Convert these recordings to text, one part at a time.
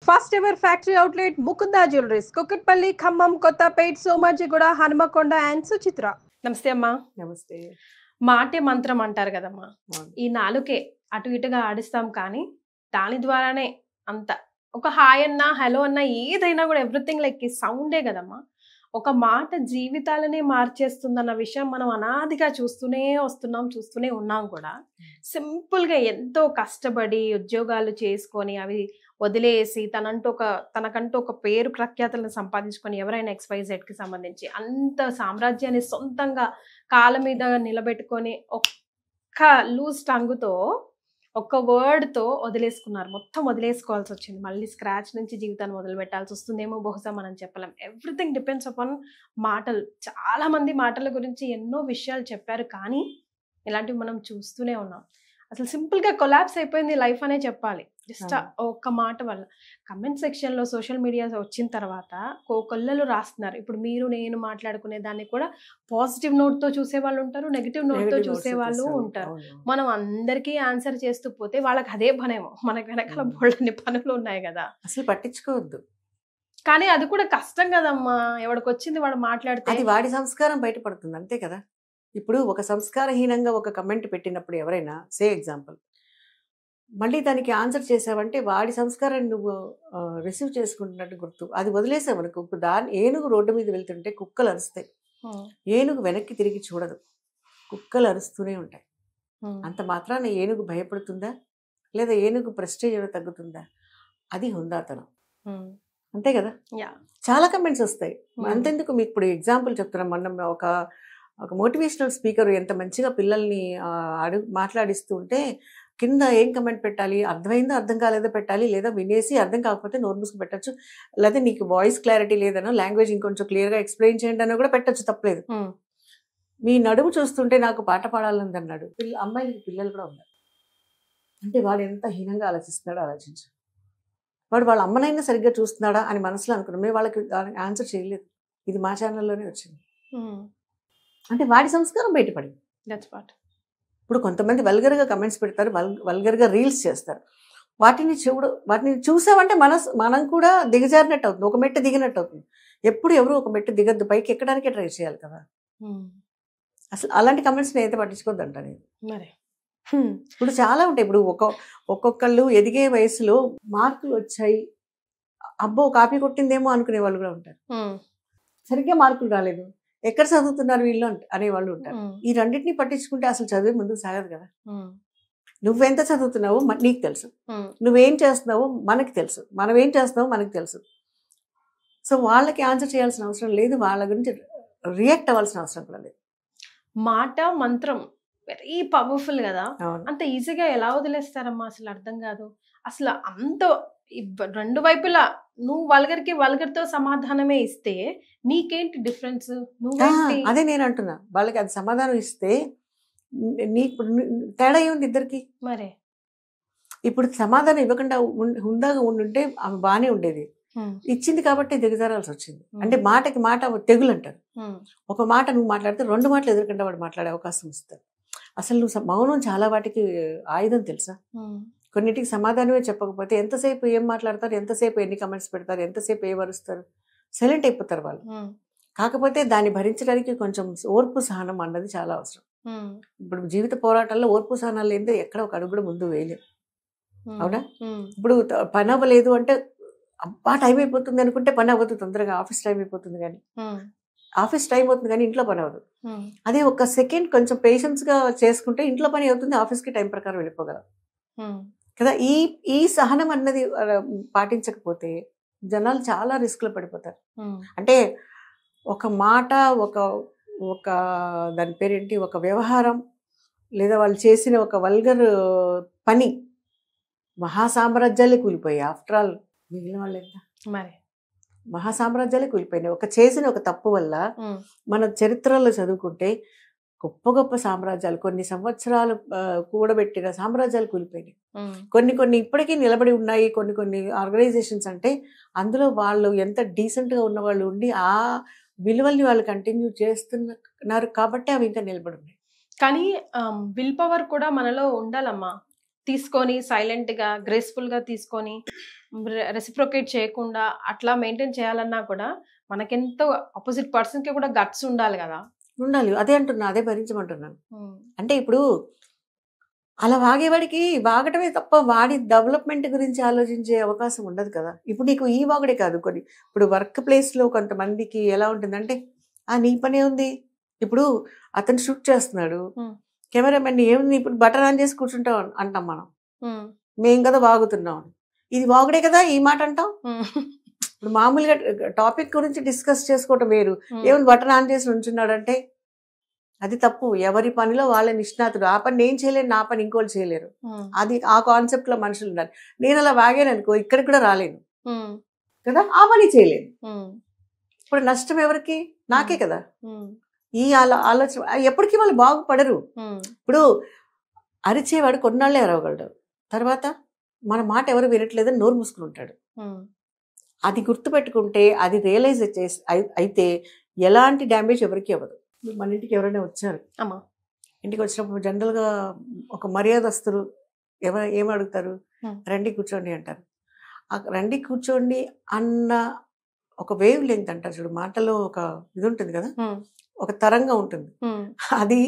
First ever factory outlet Mukunda jewelleries Kukatpally Khammam Kothapet Somajiguda Hanumakonda and Suchitra. నమస్తే అమ్మా. నమస్తే. మాటే మంత్రం అంటారు కదమ్మా. ఈ నాలుకే అటు ఇటుగా ఆడిస్తాం కానీ దాని ద్వారానే అంత ఒక హాయ్ అన్నా హలో అన్నా ఏదైనా కూడా ఎవ్రీథింగ్ లైక్ ఈ సౌండే కదమ్మా. ఒక మాట జీవితాలనే మార్చేస్తుందన్న విషయం మనం అనాదిగా చూస్తూనే ఉన్నాం కూడా. సింపుల్గా ఎంతో కష్టపడి ఉద్యోగాలు చేసుకొని అవి వదిలేసి తనకంటూ ఒక పేరు ప్రఖ్యాతులను సంపాదించుకొని ఎవరైనా XYZ కి సంబంధించి అంత సామ్రాజ్యాన్ని సొంతంగా కాళ్ళ మీద నిలబెట్టుకొని ఒక్క లూజ్ టంగుతో ఒక్క వర్డ్తో వదిలేసుకున్నారు. మొత్తం వదిలేసుకోవాల్సి వచ్చింది. మళ్ళీ స్క్రాచ్ నుంచి జీవితాన్ని మొదలు పెట్టాల్సి వస్తుందేమో బహుశా మనం చెప్పలేం. ఎవ్రీథింగ్ డిపెండ్స్ అపాన్ మాటలు. చాలా మంది మాటల గురించి ఎన్నో విషయాలు చెప్పారు కానీ ఇలాంటివి మనం చూస్తూనే ఉన్నాం. అసలు సింపుల్గా కొలాప్స్ అయిపోయింది లైఫ్ అనే చెప్పాలి. జస్ట్ ఒక్క మాట వల్ల. కమెంట్ సెక్షన్లో సోషల్ మీడియా వచ్చిన తర్వాత కొల్లలు రాస్తున్నారు. ఇప్పుడు మీరు నేను మాట్లాడుకునే దాన్ని కూడా పాజిటివ్ నోట్తో చూసే వాళ్ళు ఉంటారు, నెగిటివ్ నోట్తో చూసే వాళ్ళు ఉంటారు. మనం అందరికీ ఆన్సర్ చేస్తూ పోతే వాళ్ళకి అదే పనేమో. మనకి వెనకాల బోల్డన్ని పనులు ఉన్నాయి కదా, అసలు పట్టించుకోవద్దు. కానీ అది కూడా కష్టం కదమ్మా. ఎవడికి వచ్చింది వాడు మాట్లాడితే అది వాడి సంస్కారం బయటపడుతుంది, అంతే కదా. ఇప్పుడు ఒక సంస్కారహీనంగా ఒక కమెంట్ పెట్టినప్పుడు ఎవరైనా ఎగ్జాంపుల్ మళ్ళీ దానికి ఆన్సర్ చేసావంటే వాడి సంస్కారాన్ని నువ్వు రిసీవ్ చేసుకుంటున్నట్టు గుర్తు. అది వదిలేసావు అనుకో, ఏనుగు రోడ్డు మీద వెళ్తుంటే కుక్కలు అరుస్తాయి, ఏనుగు వెనక్కి తిరిగి చూడదు, కుక్కలు అరుస్తూనే ఉంటాయి. అంత మాత్రాన ఏనుగు భయపడుతుందా? లేదా ఏనుగు ప్రెస్టేజ్ తగ్గుతుందా? అది హుందాతనం, అంతే కదా. చాలా కమెంట్స్ వస్తాయి. అంతెందుకు మీకు ఇప్పుడు ఎగ్జాంపుల్ చెప్తున్నాం. మొన్న ఒక మోటివేషనల్ స్పీకర్ ఎంత మంచిగా పిల్లల్ని మాట్లాడిస్తూ ఉంటే కింద ఏం కమెంట్ పెట్టాలి, అర్థమైందో అర్థం కాలేదో పెట్టాలి, లేదా వినేసి అర్థం కాకపోతే నోట్ మూసుకు పెట్టచ్చు, లేదా నీకు వాయిస్ క్లారిటీ లేదనో లాంగ్వేజ్ ఇంకొంచెం క్లియర్గా ఎక్స్ప్లెయిన్ చేయండి అనో కూడా పెట్టచ్చు, తప్పలేదు. మీ నడుము చూస్తుంటే నాకు పాట పాడాలని అన్నాడు. అమ్మాయిలకి పిల్లలు కూడా ఉన్నారు అంటే వాడు ఎంత హీనంగా ఆలోచిస్తున్నాడో ఆలోచించు. వాడు వాళ్ళ అమ్మనైనా సరిగ్గా చూస్తున్నాడా అని మనసులో అనుకున్నాం. మేము వాళ్ళకి ఆన్సర్ చేయలేదు. ఇది మా ఛానల్లోనే వచ్చింది. అంటే వాడి సంస్కారం బయటపడింది. ఇప్పుడు కొంతమంది వల్గర్గా కమెంట్స్ పెడతారు, వల్గర్గా రీల్స్ చేస్తారు. వాటిని చూసామంటే మనం కూడా దిగజారినట్టు అవుతుంది, ఒక మెట్టు దిగినట్టు అవుతుంది. ఎప్పుడు ఎవరు ఒక మెట్టు దిగద్దు, పైకి ఎక్కడానికే ట్రై చేయాలి కదా. అసలు అలాంటి కమెంట్స్ నేను అయితే పట్టించుకోవద్దు అంట నేను. ఇప్పుడు చాలా ఉంటాయి. ఇప్పుడు ఒక్కొక్కళ్ళు ఎదిగే వయసులో మార్కులు వచ్చాయి, అబ్బో కాపీ కొట్టిందేమో అనుకునే వాళ్ళు కూడా ఉంటారు. సరిగ్గా మార్కులు రాలేదు, ఎక్కడ చదువుతున్నారు వీళ్ళు అనేవాళ్ళు ఉంటారు. ఈ రెండింటిని పట్టించుకుంటే అసలు చదివే ముందుకు సాగదు కదా. నువ్వెంత చదువుతున్నావో నీకు తెలుసు, నువ్వేం చేస్తున్నావో మనకి తెలుసు, మనం ఏం చేస్తున్నావో మనకి తెలుసు. సో వాళ్ళకి ఆన్సర్ చేయాల్సిన అవసరం లేదు, వాళ్ళ గురించి రియాక్ట్ అవ్వాల్సిన అవసరం కూడా లేదు. మాట మంత్రం వెరీ పవర్ఫుల్ కదా. అంత ఈజీగా ఎలా వదిలేస్తారమ్మా అసలు అర్థం కాదు. అసలు అంత రెండు వైపులా నువ్వు వల్గర్తో సమాధానమే ఇస్తే నీకేంటి డిఫరెన్స్? అదే నేను అంటున్నా, వాళ్ళకి అది సమాధానం ఇస్తే నీకు తేడా ఏముంది ఇద్దరికి? మరే ఇప్పుడు సమాధానం ఇవ్వకుండా హుందాగా ఉండుంటే ఆమె బాగానే ఉండేది. ఇచ్చింది కాబట్టి దిగజారాల్సి వచ్చింది. అంటే మాటకి మాట తెగులు అంటారు. ఒక మాట నువ్వు మాట్లాడితే రెండు మాటలు ఎదురుకుండా వాడు మాట్లాడే అవకాశం ఇస్తారు. అసలు నువ్వు మౌనం చాలా వాటికి ఆయుధం తెలుసా. కొన్నిటికి సమాధానమే చెప్పకపోతే ఎంతసేపు ఏం మాట్లాడతారు, ఎంతసేపు ఎన్ని కమెంట్స్ పెడతారు, ఎంతసేపు ఏమరుస్తారు, సైలెంట్ అయిపోతారు వాళ్ళు. కాకపోతే దాన్ని భరించడానికి కొంచెం ఓర్పు సహనం అన్నది చాలా అవసరం. ఇప్పుడు జీవిత పోరాటాల్లో ఓర్పు సహనాలు ఏందో ఎక్కడ ఒక అడుగు కూడా ముందు వేయలేము, అవునా. ఇప్పుడు పని అవ్వలేదు అంటే అబ్బా టైం అయిపోతుంది అనుకుంటే పని అవ్వదు తొందరగా, ఆఫీస్ టైం అయిపోతుంది కానీ ఆఫీస్ టైం అవుతుంది కానీ ఇంట్లో పని అవ్వదు. అదే ఒక సెకండ్ కొంచెం పేషెన్స్గా చేసుకుంటే ఇంట్లో పని అవుతుంది, ఆఫీస్కి టైం ప్రకారం వెళ్ళిపోగలం కదా. ఈ సహనం అన్నది పాటించకపోతే జనాలు చాలా రిస్క్లో పడిపోతారు. అంటే ఒక మాట, ఒక దాని పేరేంటి, ఒక వ్యవహారం, లేదా వాళ్ళు చేసిన ఒక వల్గర్ పని మహాసామ్రాజ్యాలే కూలిపోయాయి. ఆఫ్టర్ ఆల్ మిగిలిన వాళ్ళు ఎంత మరి మహాసామ్రాజ్యాలే కూలిపోయినాయి. చేసిన ఒక తప్పు వల్ల మన చరిత్రలో చదువుకుంటే గొప్ప గొప్ప సామ్రాజ్యాలు, కొన్ని సంవత్సరాలు కూడబెట్టిన సామ్రాజ్యాలు కూలిపోయినాయి. కొన్ని ఇప్పటికీ నిలబడి ఉన్నాయి. కొన్ని ఆర్గనైజేషన్స్ అంటే అందులో వాళ్ళు ఎంత డీసెంట్గా ఉన్న వాళ్ళు ఉండి ఆ విలువల్ని వాళ్ళు కంటిన్యూ చేస్తున్నారు కాబట్టి అవి ఇంకా నిలబడి ఉన్నాయి. కానీ విల్ పవర్ కూడా మనలో ఉండాలమ్మా. తీసుకొని సైలెంట్గా గ్రేస్ఫుల్గా తీసుకొని రెసిప్రొకేట్ చేయకుండా అట్లా మెయింటైన్ చేయాలన్నా కూడా మనకెంతో ఆపోజిట్ పర్సన్ కి కూడా గట్స్ ఉండాలి కదా. ఉండాలి. అదే అంటున్నా. అదే భరించమంటున్నాను. అంటే ఇప్పుడు అలా వాగేవాడికి వాగటమే తప్ప వాడి డెవలప్మెంట్ గురించి ఆలోచించే అవకాశం ఉండదు కదా. ఇప్పుడు నీకు ఈ వాగుడే కాదు, కొన్ని ఇప్పుడు వర్క్ ప్లేస్లో కొంతమందికి ఎలా ఉంటుందంటే నీ పనే ఉంది. ఇప్పుడు అతను షూట్ చేస్తున్నాడు, కెమెరామెన్ ఏముంది ఇప్పుడు బటన్ ఆన్ చేసి కూర్చుంటాం అంటాం మనం. మేం కదా వాగుతున్నాం, ఇది వాగుడే కదా ఈ మాట అంటాం. ఇప్పుడు మామూలుగా టాపిక్ గురించి డిస్కస్ చేసుకోవటం వేరు, ఏముంది బటన్ ఆన్ చేసి ఉంచున్నాడు అంటే అది తప్పు. ఎవరి పనిలో వాళ్ళ నిష్ణాతుడు. ఆ పని నేను చేయలేను, నా పని ఇంకోళ్ళు చేయలేరు. అది ఆ కాన్సెప్ట్ లో మనుషులు ఉండాలి. నేను అలా వాగాను అనుకో ఇక్కడికి కూడా రాలేను కదా, ఆ పని చేయలేను. ఇప్పుడు నష్టం ఎవరికి? నాకే కదా. ఈ ఆలోచన ఎప్పటికీ వాళ్ళు బాగుపడరు. ఇప్పుడు అరిచేవాడు కొన్నాళ్ళే అరవగలడు, తర్వాత మన మాట ఎవరు వినట్లేదని నోరు మూసుకుని ఉంటాడు. అది గుర్తుపెట్టుకుంటే, అది రియలైజ్ అయితే ఎలాంటి డ్యామేజ్ ఎవరికి అవ్వదు. మన ఇంటికి ఎవరైనా వచ్చారు, ఇంటికి వచ్చినప్పుడు జనరల్గా ఒక మర్యాదస్తులు ఏం అడుగుతారు? రండి కూర్చోండి అంటారు. రండి కూర్చోండి అన్న ఒక వేవ్ లెంగ్త్ అంటారు చూడు, మాటలో ఒక ఇది ఉంటుంది కదా, ఒక తరంగా ఉంటుంది. అది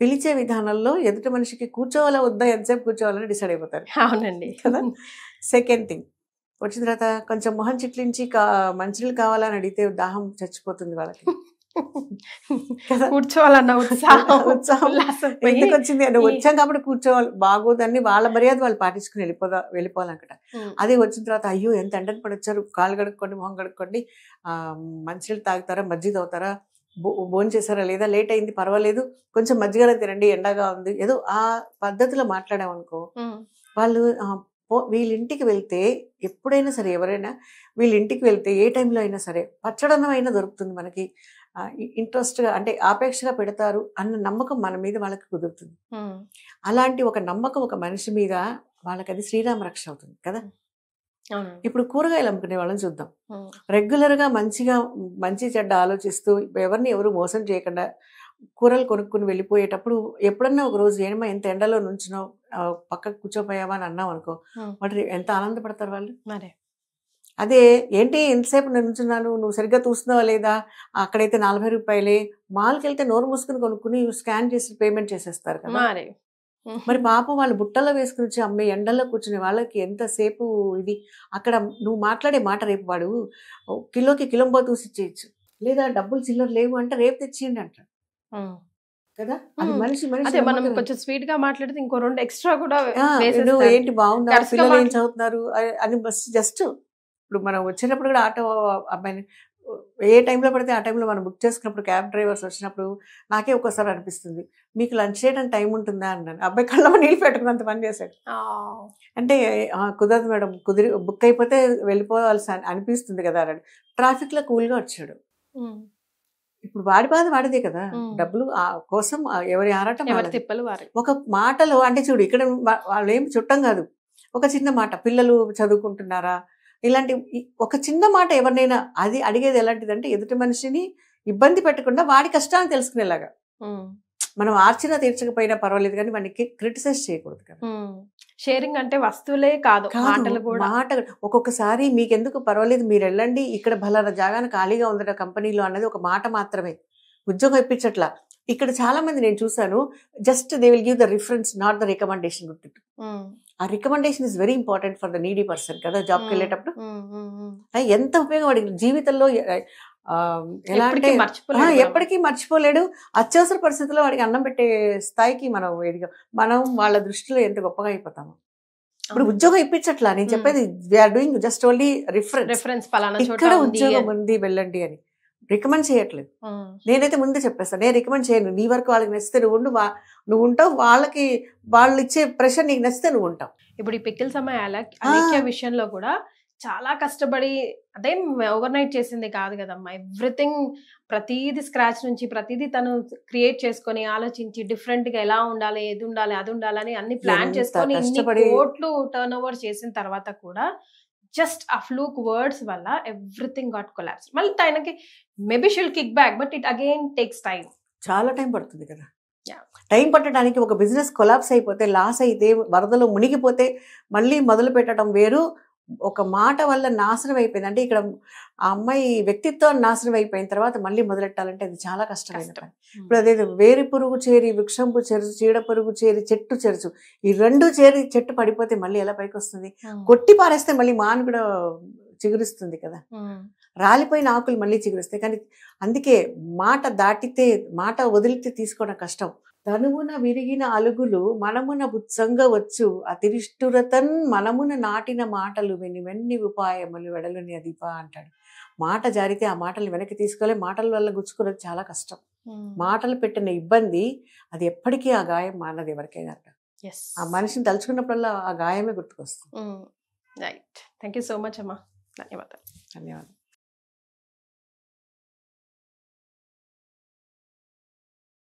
పిలిచే విధానంలో ఎదుటి మనిషికి కూర్చోవాలా వద్దా, ఎంతసేపు కూర్చోవాలని డిసైడ్ అయిపోతారు. అవునండి కదా. సెకండ్ థింగ్, వచ్చిన తర్వాత కొంచెం మొహం చిట్లించి మంచినీళ్ళు కావాలని అడిగితే దాహం చచ్చిపోతుంది వాళ్ళకి. కూర్చోవాలన్న ఉత్సాహం ఎందుకు వచ్చింది? నువ్వు వచ్చాం కాబట్టి కూర్చోవాలి, బాగోదని వాళ్ళ మర్యాద వాళ్ళు పాటించుకుని వెళ్ళిపోవాలన్నమాట. అదే వచ్చిన తర్వాత అయ్యో ఎంత ఎండని పడొచ్చారు, కాళ్ళు కడుక్కోండి, మొహం కడుక్కోండి, మంచినీళ్ళు తాగుతారా, మజ్జిగ తాగుతారా, భోజనం చేశారా లేదా, లేట్ అయింది పర్వాలేదు, కొంచెం మజ్జిగ తినండి, ఎండగా ఉంది, ఏదో ఆ పద్ధతిలో మాట్లాడామనుకో వాళ్ళు వీళ్ళ ఇంటికి వెళ్తే ఎప్పుడైనా సరే, ఎవరైనా వీళ్ళ ఇంటికి వెళ్తే ఏ టైంలో అయినా సరే పచ్చడన్నం అయినా దొరుకుతుంది మనకి, ఇంట్రెస్ట్గా అంటే ఆపేక్షగా పెడతారు అన్న నమ్మకం మన మీద వాళ్ళకి కుదురుతుంది. అలాంటి ఒక నమ్మకం ఒక మనిషి మీద వాళ్ళకి అది శ్రీరామ రక్ష అవుతుంది కదా. ఇప్పుడు కూరగాయలు అమ్ముకునే వాళ్ళని చూద్దాం. రెగ్యులర్గా మంచి చెడ్డ ఆలోచిస్తూ ఎవరిని ఎవరు మోసం చేయకుండా కూరలు కొనుక్కుని వెళ్ళిపోయేటప్పుడు ఎప్పుడన్నా ఒక రోజు ఏమో ఎంత ఎండలో నుంచినో పక్కకు కూర్చోపోయావా అని అన్నాం అనుకో, వాటి ఎంత ఆనందపడతారు వాళ్ళు. అదే ఏంటి ఎంతసేపు నుంచున్నాను, నువ్వు సరిగ్గా చూస్తున్నావా లేదా, అక్కడైతే 40 రూపాయలే, మాల్కి వెళ్తే నోరు మూసుకుని కొనుక్కుని స్కాన్ చేసి పేమెంట్ చేసేస్తారు కదా. మరి పాపం వాళ్ళు బుట్టలో వేసుకుని వచ్చి అమ్మే ఎండల్లో కూర్చునే వాళ్ళకి ఎంతసేపు ఇది. అక్కడ నువ్వు మాట్లాడే మాట రేపు వాడు కిలోకి కిలోంబో తూసి ఇచ్చేయచ్చు, లేదా డబ్బులు చిల్లర లేవు అంటే రేపు తెచ్చియండి అంటారు కదా. అది మనిషి మనం కొంచెం స్వీట్ గా మాట్లాడితే ఇంకో 2 ఎక్స్ట్రా కూడా ఏంటి బాగున్నారు, పిల్లలు ఏం చదువుతున్నారు అని బస్ జస్ట్. ఇప్పుడు మనం వచ్చినప్పుడు కూడా ఆటో అబ్బాయిని ఏ టైంలో పడితే ఆ టైంలో మనం బుక్ చేసుకున్నప్పుడు క్యాబ్ డ్రైవర్స్ వచ్చినప్పుడు నాకే ఒక్కోసారి అనిపిస్తుంది, మీకు లంచ్ చేయడానికి టైం ఉంటుందా అన్నాను. అబ్బాయి కళ్ళలో నీళ్ళు పెట్టుకున్నంత పని చేశాడు. అంటే కుదరదు మేడం, బుక్ అయిపోతే వెళ్ళిపోవాల్సి అనిపిస్తుంది కదా అన్నాడు. ట్రాఫిక్లో కూల్గా వచ్చాడు. ఇప్పుడు వాడి బాధ వాడిదే కదా, డబ్బులు కోసం ఎవరి ఆరాటం ఒక మాటలో. అంటే చూడు, ఇక్కడ వాళ్ళు ఏం చుట్టం కాదు, ఒక చిన్న మాట, పిల్లలు చదువుకుంటున్నారా, ఇలాంటి ఒక చిన్న మాట ఎవరినైనా అది అడిగేది ఎలాంటిదంటే ఎదుటి మనిషిని ఇబ్బంది పెట్టకుండా వాడి కష్టాన్ని తెలుసుకునేలాగా. మనం ఆర్చన తీర్చకపోయినా పర్వాలేదు కానీ వాడిని క్రిటిసైజ్ చేయకూడదు కదా. షేరింగ్ అంటే వస్తువులే కాదు, మాటలు కూడా. ఒక్కొక్కసారి మీకెందుకు పర్వాలేదు, మీరు వెళ్ళండి, ఇక్కడ బలానా జాగాన ఖాళీగా ఉందట కంపెనీలో అన్నది ఒక మాట మాత్రమే, ఉద్యోగం ఇప్పించట్లా. ఇక్కడ చాలా మంది నేను చూసాను, just they will give the reference, not the recommendation. ఆ recommendation is very important for the needy person కదా. జాబ్కి వెళ్ళేటప్పుడు ఎంత ఉపయోగం వాడికి జీవితంలో, ఎలా అంటే ఎప్పటికీ మర్చిపోలేడు. అత్యవసర పరిస్థితుల్లో వాడికి అన్నం పెట్టే స్థాయికి మనం వాళ్ళ దృష్టిలో ఎంత గొప్పగా అయిపోతాము. ఇప్పుడు ఉద్యోగం ఇప్పించట్లా, నేను చెప్పేది we are doing just only reference, ఇక్కడ ఉద్యోగం ఉంది వెళ్ళండి అని రికమెండ్ చేయట్లేదు. నేనైతే ముందే చెప్పేస్తాను, నేను రికమెండ్ చేయను. నీ వరకు వాళ్ళకి నచ్చితే నువ్వు ఉంటావు, వాళ్ళకి వాళ్ళు ఇచ్చే ప్రెషర్ నీకు నచ్చితే నువ్వు ఉంటావు. ఇప్పుడు ఈ పికిల్ సమయ అలేఖ్య విషయంలో కూడా చాలా కష్టపడి, అదేం ఓవర్ నైట్ చేసింది కాదు కదమ్మా. ఎవ్రీథింగ్, ప్రతిదీ స్క్రాచ్ నుంచి ప్రతిదీ తను క్రియేట్ చేసుకొని ఆలోచించి డిఫరెంట్ గా ఎలా ఉండాలి, ఏది ఉండాలి, అది ఉండాలని అన్ని ప్లాన్ చేసుకొని ఇన్ని కోట్లు టర్న్ ఓవర్ చేసిన తర్వాత కూడా జస్ట్ ఆ ఫ్లూక్ వర్డ్స్ వల్ల ఎవ్రీథింగ్ గాట్ కొలాప్స్. మళ్ళీ తనకి maybe షిల్ kick back, but it again takes time. చాలా టైం పడుతుంది కదా. టైం పట్టడానికి, ఒక బిజినెస్ కొలాప్స్ అయిపోతే, లాస్ అయితే, వరదలో మునిగిపోతే మళ్ళీ మొదలు పెట్టడం వేరు, ఒక మాట వల్ల నాశనం అయిపోయింది అంటే ఇక్కడ ఆ అమ్మాయి వ్యక్తిత్వం నాశనం అయిపోయిన తర్వాత మళ్ళీ మొదలెట్టాలంటే అది చాలా కష్టమైన కష్టం. పని. ఇప్పుడు అదే వేరి పురుగు చేరి వృక్షంపు చెరుచు, చీడ పురుగు చేరి చెట్టు చెరుచు, ఈ రెండు చేరి చెట్టు పడిపోతే మళ్ళీ ఎలా పైకి వస్తుంది? కొట్టి పారేస్తే మళ్ళీ మాను కూడా చిగురిస్తుంది కదా, రాలిపోయిన ఆకులు మళ్ళీ చిగురిస్తాయి. కానీ అందుకే మాట దాటితే, మాట వదిలితే తీసుకోవడం కష్టం. తనువున విరిగిన అలుగులు మనమున బుత్సంగ వచ్చు, అతిరిష్టురతన్ మనమున నాటిన మాటలు విని వెన్ని ఉపాయములు వెడలుని అదిప అంటాడు. మాట జారితే ఆ మాటలు వెనక్కి తీసుకోవాలి. మాటల వల్ల గుచ్చుకున్నది చాలా కష్టం. మాటలు పెట్టిన ఇబ్బంది అది ఎప్పటికీ ఆ గాయం మానది ఎవరికైనా. ఆ మనిషిని తలుచుకున్నప్పుడల్లా ఆ గాయమే గుర్తుకొస్తుంది. Right. Thank you so much అమ్మా. ధన్యవాదాలు. ధన్యవాదాలు.